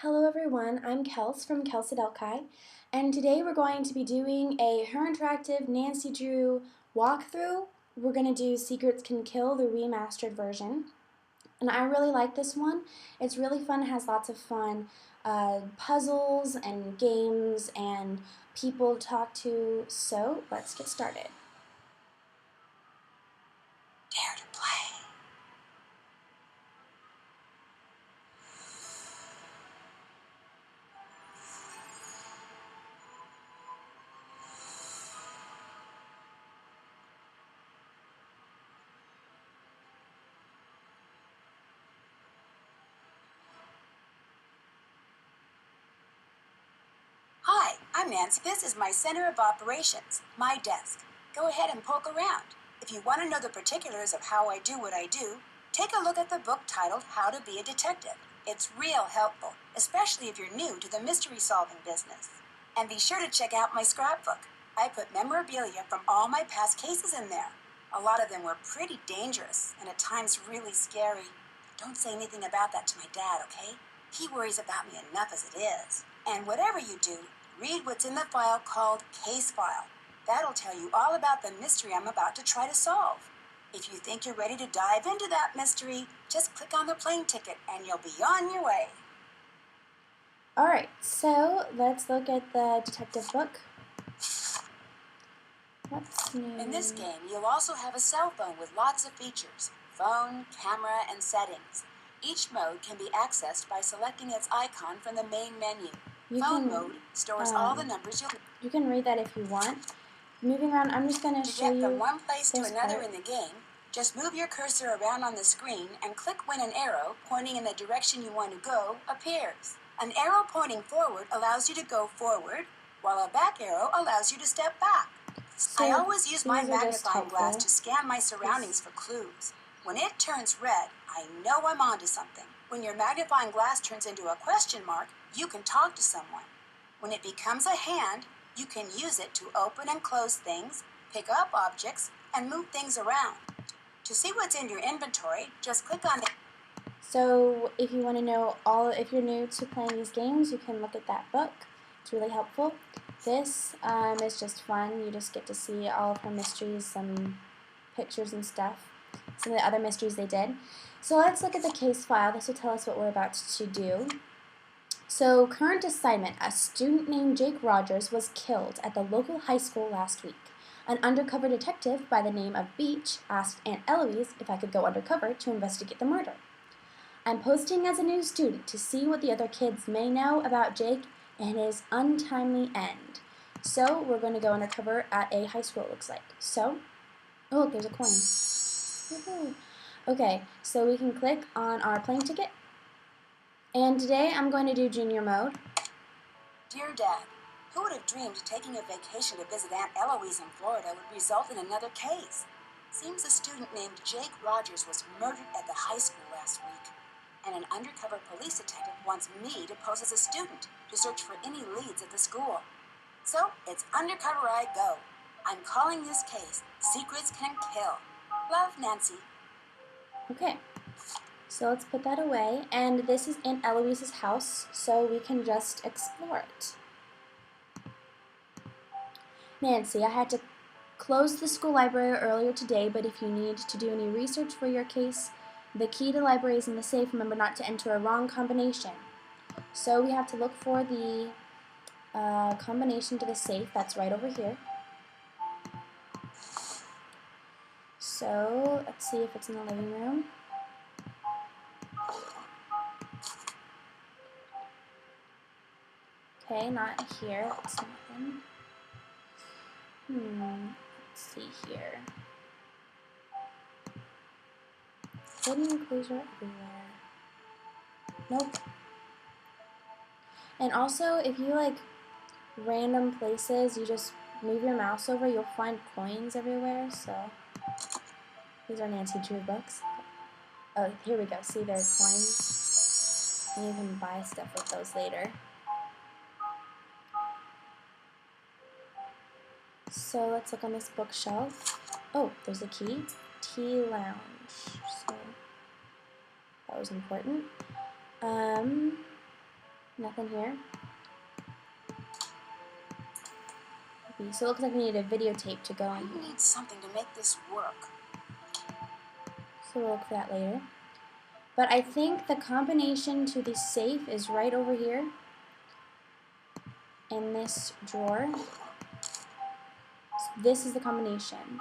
Hello everyone, I'm Kels from Kelsidelkai, and today we're going to be doing a Her Interactive Nancy Drew walkthrough. We're going to do Secrets Can Kill, the remastered version. And I really like this one. It's really fun, it has lots of fun puzzles and games and people to talk to, so let's get started. Dare to play. Hi, I'm Nancy. This is my center of operations, my desk. Go ahead and poke around. If you want to know the particulars of how I do what I do, take a look at the book titled How to Be a Detective. It's real helpful, especially if you're new to the mystery-solving business. And be sure to check out my scrapbook. I put memorabilia from all my past cases in there. A lot of them were pretty dangerous and at times really scary. Don't say anything about that to my dad, okay? He worries about me enough as it is. And whatever you do, read what's in the file called Case File. That'll tell you all about the mystery I'm about to try to solve. If you think you're ready to dive into that mystery, just click on the plane ticket and you'll be on your way. Alright, so let's look at the detective book. What's new? In this game, you'll also have a cell phone with lots of features: phone, camera, and settings. Each mode can be accessed by selecting its icon from the main menu. Phone mode stores all the numbers you can read that if you want. Moving around, I'm just going to show you. To get from one place to another part. in the game, just move your cursor around on the screen and click when an arrow pointing in the direction you want to go appears. An arrow pointing forward allows you to go forward, while a back arrow allows you to step back. So I always use my magnifying glass helpful. to scan my surroundings for clues. When it turns red, I know I'm onto something. When your magnifying glass turns into a question mark, you can talk to someone. When it becomes a hand, you can use it to open and close things, pick up objects, and move things around. To see what's in your inventory, just click on it. So if you want to know if you're new to playing these games, you can look at that book. It's really helpful. This is just fun. You just get to see all of her mysteries, some pictures and stuff, some of the other mysteries they did. So let's look at the case file. This will tell us what we're about to do. So, current assignment: a student named Jake Rogers was killed at the local high school last week. An undercover detective by the name of Beech asked Aunt Eloise if I could go undercover to investigate the murder. I'm posting as a new student to see what the other kids may know about Jake and his untimely end. So, we're going to go undercover at a high school, it looks like. So, oh, look, there's a coin. Woohoo. Okay, so we can click on our plane ticket. And today I'm going to do junior mode. Dear Dad, who would have dreamed taking a vacation to visit Aunt Eloise in Florida would result in another case? Seems a student named Jake Rogers was murdered at the high school last week. And an undercover police detective wants me to pose as a student to search for any leads at the school. So, it's undercover I go. I'm calling this case Secrets Can Kill. Love, Nancy. Okay, so let's put that away. And this is Aunt Eloise's house, so we can just explore it. Nancy, I had to close the school library earlier today, but if you need to do any research for your case, the key to the library is in the safe. Remember not to enter a wrong combination. So we have to look for the combination to the safe. That's right over here. So let's see if it's in the living room. Okay, not here. That's nothing. Let's see here. Hidden clues are everywhere. Nope. And also, if you like random places, you just move your mouse over, you'll find coins everywhere. So these are Nancy Drew books. Oh, here we go. See, there are coins, and you can buy stuff with those later. So let's look on this bookshelf. Oh, there's a key. Tea lounge. So that was important. Nothing here. So it looks like we need a videotape to go in here. I need something to make this work. So we'll look for that later. But I think the combination to the safe is right over here in this drawer. So this is the combination.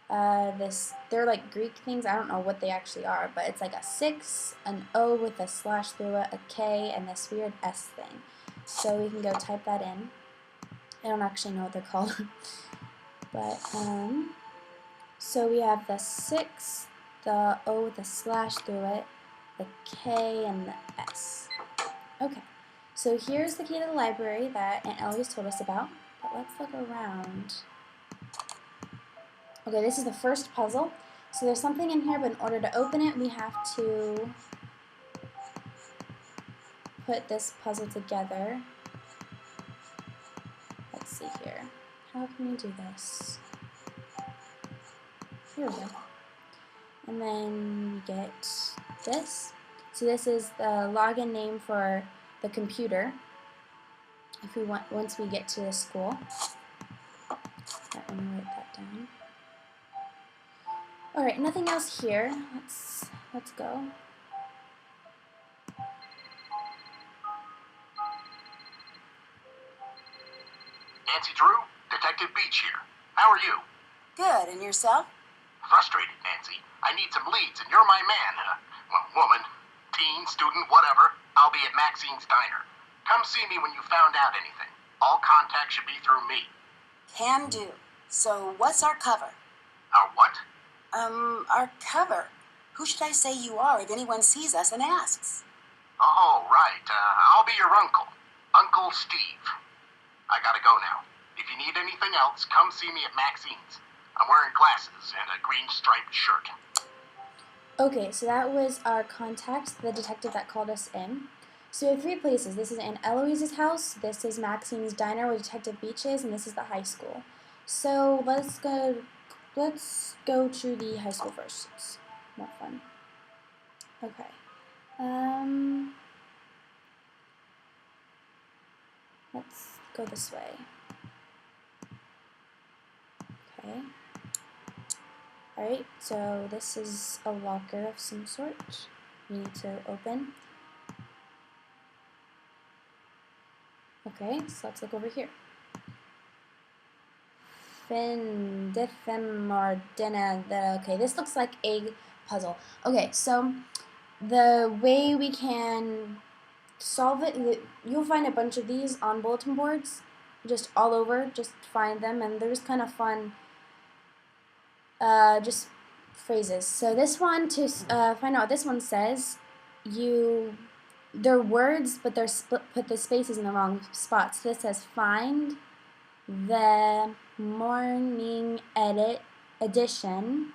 They're like Greek things. I don't know what they actually are, but it's like a 6, an O with a slash through it, a K, and this weird S thing. So we can go type that in. I don't actually know what they're called. But, so we have the 6, the O with a slash through it, the K, and the S. Okay, so here's the key to the library that Aunt Eloise told us about. But let's look around. Okay, this is the first puzzle. So there's something in here, but in order to open it, we have to put this puzzle together. Let's see here. How can we do this? Here we go. And then we get this. So this is the login name for the computer. If we want, once we get to the school. Let me write that down. All right, nothing else here. Let's go. Nancy Drew, Detective Beech here. How are you? Good, and yourself? Frustrated, Nancy. I need some leads, and you're my man. Woman, teen, student, whatever. I'll be at Maxine's diner. Come see me when you found out anything. All contact should be through me. Can do. So, what's our cover? Our what? Our cover. Who should I say you are if anyone sees us and asks? Oh, right. I'll be your uncle. Uncle Steve. I gotta go now. If you need anything else, come see me at Maxine's. I'm wearing glasses and a green striped shirt. Okay, so that was our contact, the detective that called us in. So we have 3 places. This is Aunt Eloise's house, this is Maxine's diner where Detective Beech is, and this is the high school. So let's go to the high school first. It's more fun. Okay. Let's go this way. Okay. Alright, so this is a locker of some sort. We need to open. Okay, so let's look over here. Okay, this looks like a puzzle. Okay, so the way we can solve it, you'll find a bunch of these on bulletin boards, just all over, just find them, and they're just kind of fun, just phrases. So this one, to find out what this one says, they're words, but they're put the spaces in the wrong spots. So this says find the morning edition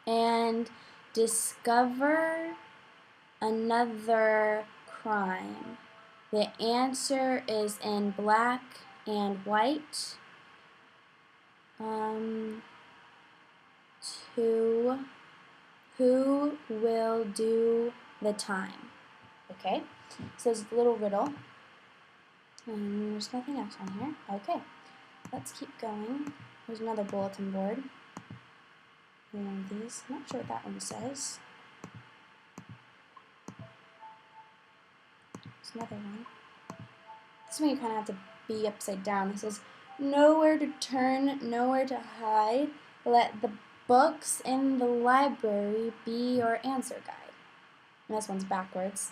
and discover another crime. The answer is in black and white. Who will do the time? Okay, so there's a little riddle. And there's nothing else on here. Okay, let's keep going. There's another bulletin board. One of these. I'm not sure what that one says. There's another one. This one you kind of have to be upside down. It says, nowhere to turn, nowhere to hide. Let the books in the library be your answer guide. And this one's backwards.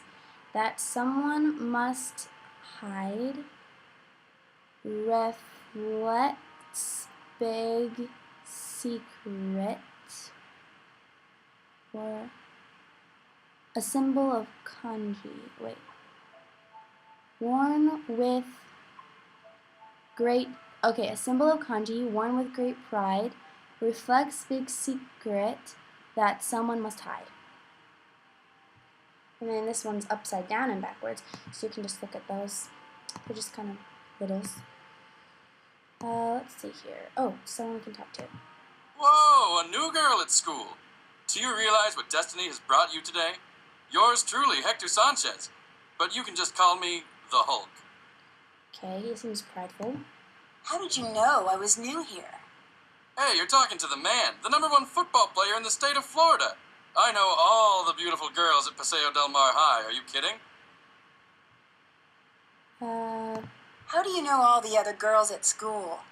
That someone must hide reflects big secret or a symbol of kanji. Wait. Worn with great, okay, a symbol of kanji worn with great pride reflects big secret that someone must hide. And then this one's upside down and backwards, so you can just look at those. They're just kind of riddles. Let's see here. Oh, someone we can talk to. Whoa, a new girl at school. Do you realize what destiny has brought you today? Yours truly, Hector Sanchez. but you can just call me the Hulk. Okay, he seems prideful. How did you know I was new here? Hey, you're talking to the man, the #1 football player in the state of Florida. I know all the beautiful girls at Paseo Del Mar High. Are you kidding? How do you know all the other girls at school?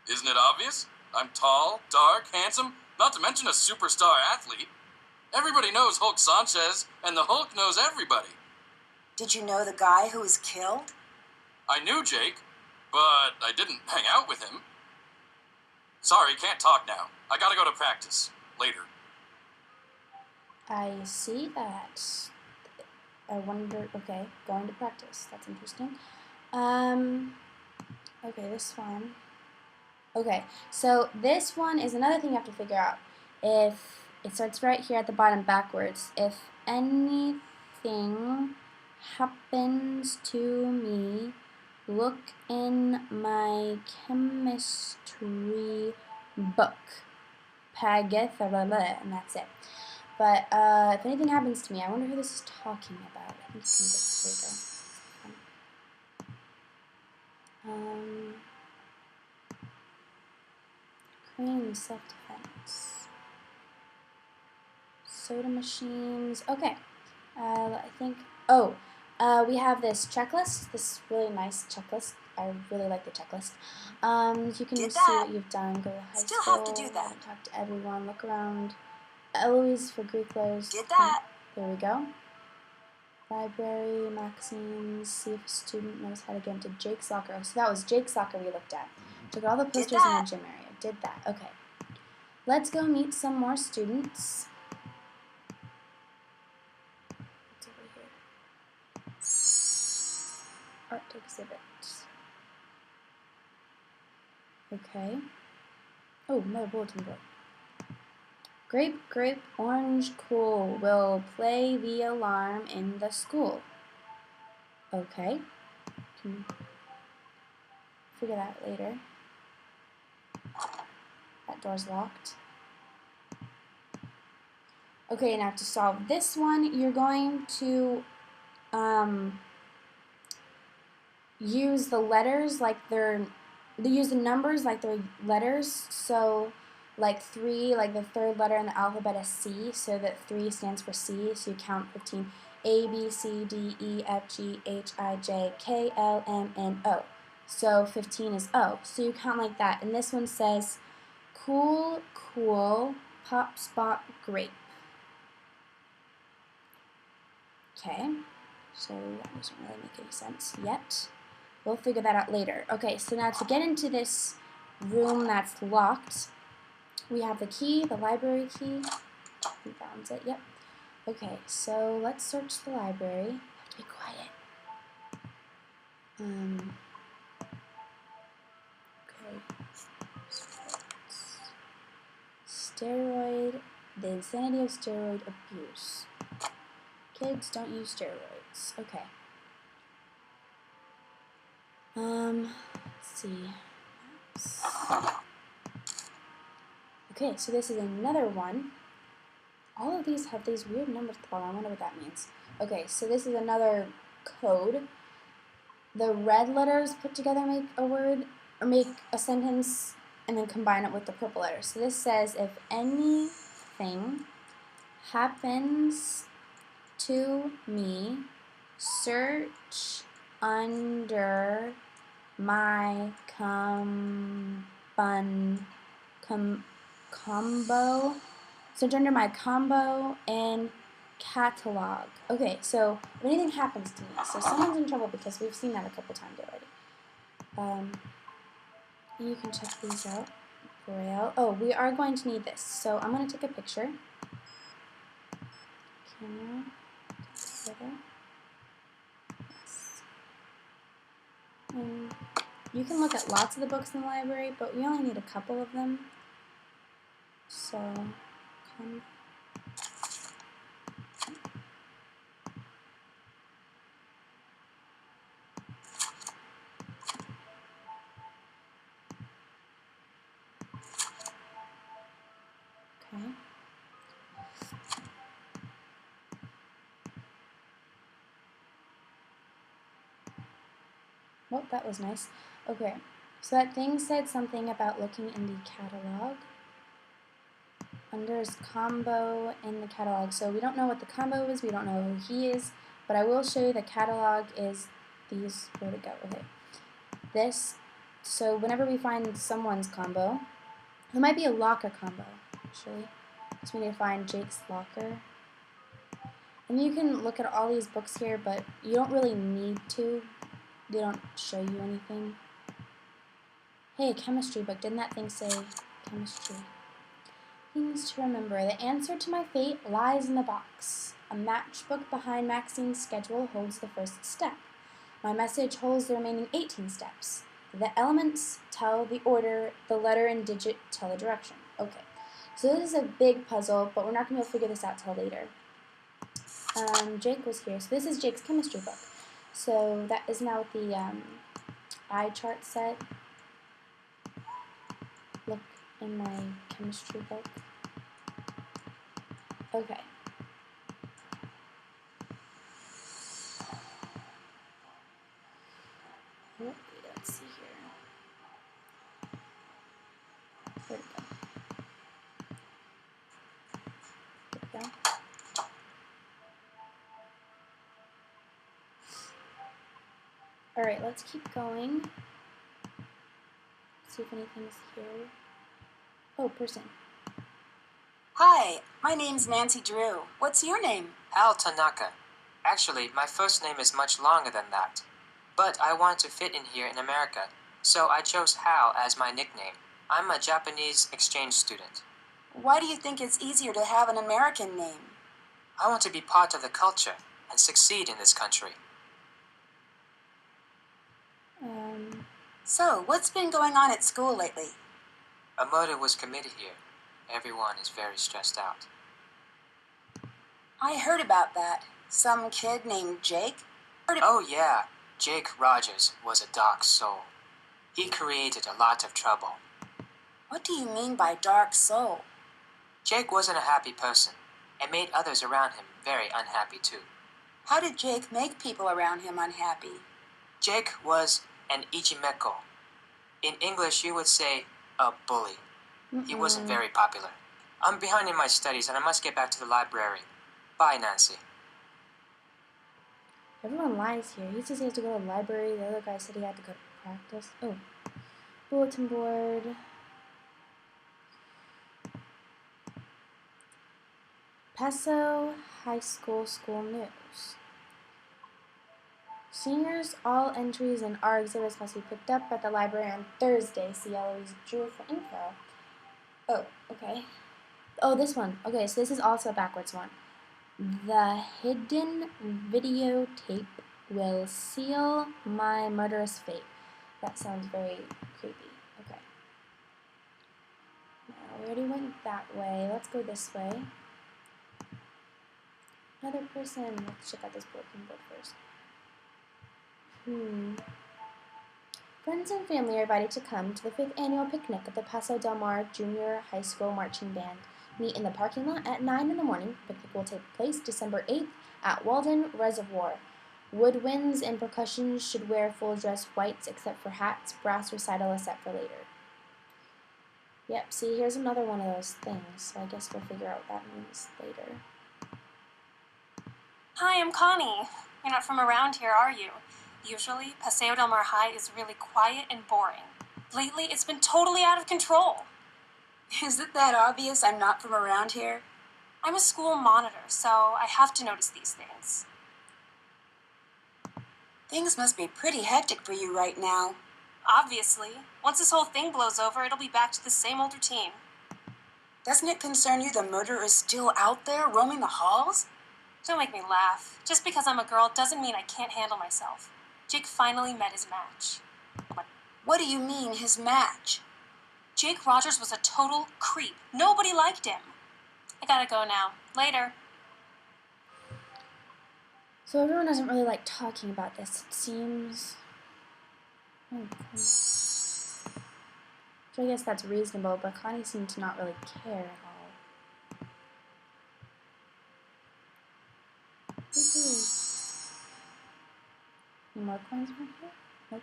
Isn't it obvious? I'm tall, dark, handsome, not to mention a superstar athlete. Everybody knows Hulk Sanchez, and the Hulk knows everybody. Did you know the guy who was killed? I knew Jake, but I didn't hang out with him. Sorry, can't talk now. I gotta go to practice. Later. I see that. I wonder, okay, going to practice. That's interesting. Okay, this one. Okay, so this one is another thing you have to figure out. If it starts right here at the bottom backwards, if anything happens to me, look in my chemistry book. And that's it. But if anything happens to me, I wonder who this is talking about. I think you can get, there we go. Crane self-defense. Soda machines. Okay. I think, we have this checklist, this really nice checklist. I really like the checklist. You can see what you've done. Go to high school. Still have to do that. Talk to everyone. Look around. Eloise for Greek letters. Did that. There we go. Library, Maxines. See if a student knows how to get into Jake's locker. Oh, so that was Jake's locker we looked at. Took all the posters in the gym area. Did that. Okay. Let's go meet some more students. What's over here? Art exhibit. Okay. Oh, another bulletin board. Grape, grape, orange, cool. Will play the alarm in the school. Okay. Can figure that out later. That door's locked. Okay, now to solve this one, you're going to use the letters like use the numbers like they're letters. So like 3, like the third letter in the alphabet is C, so that 3 stands for C, so you count 15. A, B, C, D, E, F, G, H, I, J, K, L, M, N, O. So 15 is O. So you count like that. And this one says, cool, cool, pop, spot, grape. Okay, so that doesn't really make any sense yet. We'll figure that out later. Okay, so now to get into this room that's locked, we have the key, the library key. We found it, yep. Okay, so let's search the library. You have to be quiet. Okay. Steroid, the insanity of steroid abuse. Kids don't use steroids. Okay. Let's see. Okay, so this is another one. All of these have these weird numbers at the bottom. I wonder what that means. Okay, so this is another code. The red letters put together make a word, or make a sentence, and then combine it with the purple letters. So this says, if anything happens to me, search under my combo. Search under my combo and catalog. Okay, so if anything happens to me, so someone's in trouble because we've seen that a couple times already. You can check these out. Braille. Oh, we are going to need this. So I'm going to take a picture. Camera. Yes. You can look at lots of the books in the library, but we only need a couple of them. So, okay. Well, that was nice. Okay, so that thing said something about looking in the catalog. Under his combo in the catalog. So we don't know what the combo is, we don't know who he is, but I will show you the catalog is these, where'd it go? Okay. This, so whenever we find someone's combo, it might be a locker combo, actually. So we need to find Jake's locker. And you can look at all these books here, but you don't really need to. They don't show you anything. Hey, a chemistry book. Didn't that thing say chemistry? Things to remember. The answer to my fate lies in the box. A matchbook behind Maxine's schedule holds the first step. My message holds the remaining 18 steps. The elements tell the order, the letter and digit tell the direction. Okay, so this is a big puzzle, but we're not going to be able to figure this out till later. Jake was here. So this is Jake's chemistry book. So that is now what the eye chart said. Look in my chemistry book. Okay. Let's see here. Where'd it go? There we go. Alright, let's keep going. See if anything's here. Oh, person. Hi, my name's Nancy Drew. What's your name? Hal Tanaka. Actually, my first name is much longer than that. But I want to fit in here in America, so I chose Hal as my nickname. I'm a Japanese exchange student. Why do you think it's easier to have an American name? I want to be part of the culture and succeed in this country. So, what's been going on at school lately? A murder was committed here. Everyone is very stressed out. I heard about that. Some kid named Jake? Oh yeah, Jake Rogers was a dark soul. He created a lot of trouble. What do you mean by dark soul? Jake wasn't a happy person and made others around him very unhappy too. How did Jake make people around him unhappy? Jake was an ichimeko. In English, you would say a bully. He wasn't very popular. I'm behind in my studies and I must get back to the library. Bye, Nancy. Everyone lies here. He says he has to go to the library. The other guy said he had to go to practice. Oh. Bulletin board. Paso High School School News. Seniors, all entries and our exhibits must be picked up at the library on Thursday. See Eloise Drew for info. Oh, okay. Oh, this one. Okay, so this is also a backwards one. The hidden videotape will seal my murderous fate. That sounds very creepy. Okay. Now, we already went that way. Let's go this way. Another person. Let's check out this bulletin board first. Friends and family are invited to come to the 5th annual picnic of the Paso Del Mar Junior High School Marching Band. Meet in the parking lot at 9 in the morning. Picnic will take place December 8th at Walden Reservoir. Woodwinds and percussion should wear full dress whites except for hats. Brass recital is set for later. Yep, see, here's another one of those things, so I guess we'll figure out what that means later. Hi, I'm Connie. You're not from around here, are you? Usually, Paseo Del Mar High is really quiet and boring. Lately, it's been totally out of control. Is it that obvious I'm not from around here? I'm a school monitor, so I have to notice these things. Things must be pretty hectic for you right now. Obviously. Once this whole thing blows over, it'll be back to the same old routine. Doesn't it concern you the murderer is still out there roaming the halls? Don't make me laugh. Just because I'm a girl doesn't mean I can't handle myself. Jake finally met his match. What do you mean, his match? Jake Rogers was a total creep. Nobody liked him. I gotta go now. Later. So everyone doesn't really like talking about this, it seems. Oh, so I guess that's reasonable, but Connie seemed to not really care at all. Any more coins from here? Nope,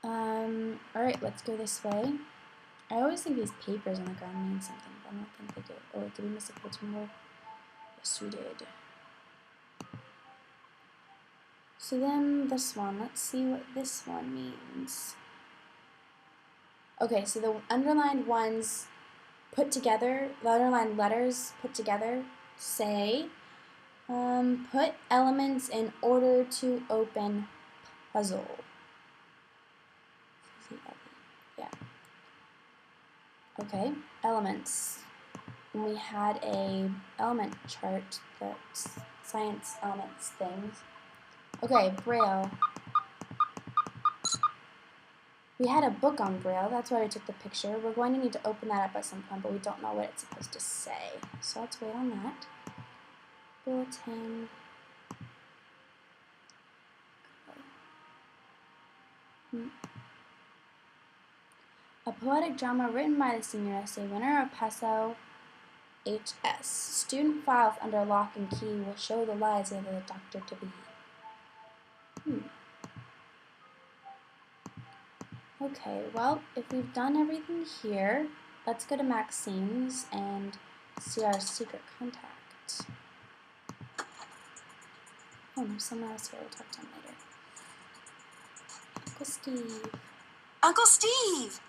okay. Alright, let's go this way. I always think these papers on the ground mean something, but I don't think they do. Oh, did we miss a bulletin board? Yes, we did. So then this one, let's see what this one means. Okay, so the underlined ones put together, the underlined letters put together say, put elements in order to open puzzle. Yeah. Okay, elements. And we had a element chart, that's science elements things. Okay, Braille. We had a book on Braille, that's why we took the picture. We're going to need to open that up at some point, but we don't know what it's supposed to say. So let's wait on that. Bulletin. A poetic drama written by the senior essay winner of Paso HS. Student files under lock and key will show the lives of the doctor-to-be. Okay, well, if we've done everything here, let's go to Maxines and see our secret contact. Oh, there's someone else here. We'll talk to him later. Uncle Steve. Uncle Steve!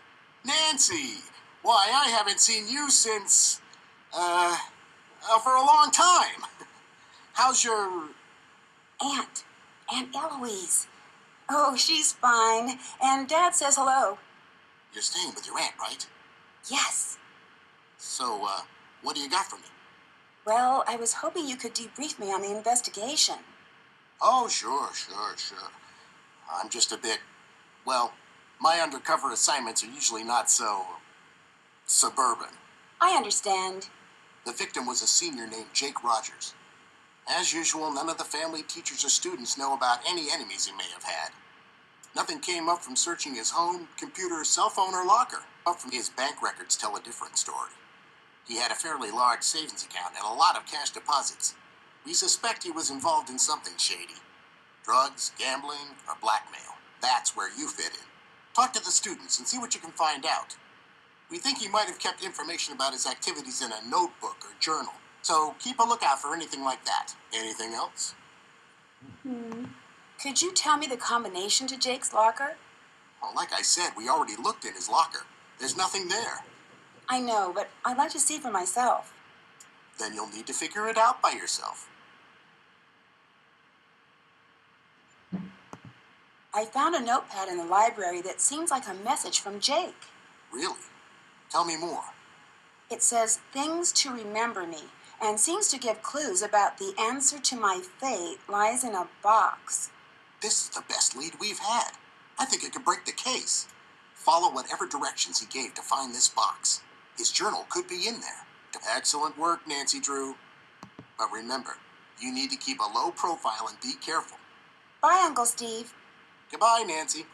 Nancy! Why, I haven't seen you since, for a long time. How's your... Aunt Eloise. Oh, she's fine. And Dad says hello. You're staying with your aunt, right? Yes. So, what do you got for me? Well, I was hoping you could debrief me on the investigation. Oh, sure. I'm just a bit... Well, my undercover assignments are usually not so... suburban. I understand. The victim was a senior named Jake Rogers. As usual, none of the family, teachers, or students know about any enemies he may have had. Nothing came up from searching his home, computer, cell phone, or locker. Up from his bank records tell a different story. He had a fairly large savings account and a lot of cash deposits. We suspect he was involved in something shady. Drugs, gambling, or blackmail. That's where you fit in. Talk to the students and see what you can find out. We think he might have kept information about his activities in a notebook or journal. So keep a lookout for anything like that. Anything else? Could you tell me the combination to Jake's locker? Well, like I said, we already looked in his locker. There's nothing there. I know, but I'd like to see for myself. Then you'll need to figure it out by yourself. I found a notepad in the library that seems like a message from Jake. Really? Tell me more. It says, "Things to remember me," and seems to give clues about the answer to my fate lies in a box. This is the best lead we've had. I think it could break the case. Follow whatever directions he gave to find this box. His journal could be in there. Excellent work, Nancy Drew. But remember, you need to keep a low profile and be careful. Bye, Uncle Steve. Goodbye, Nancy.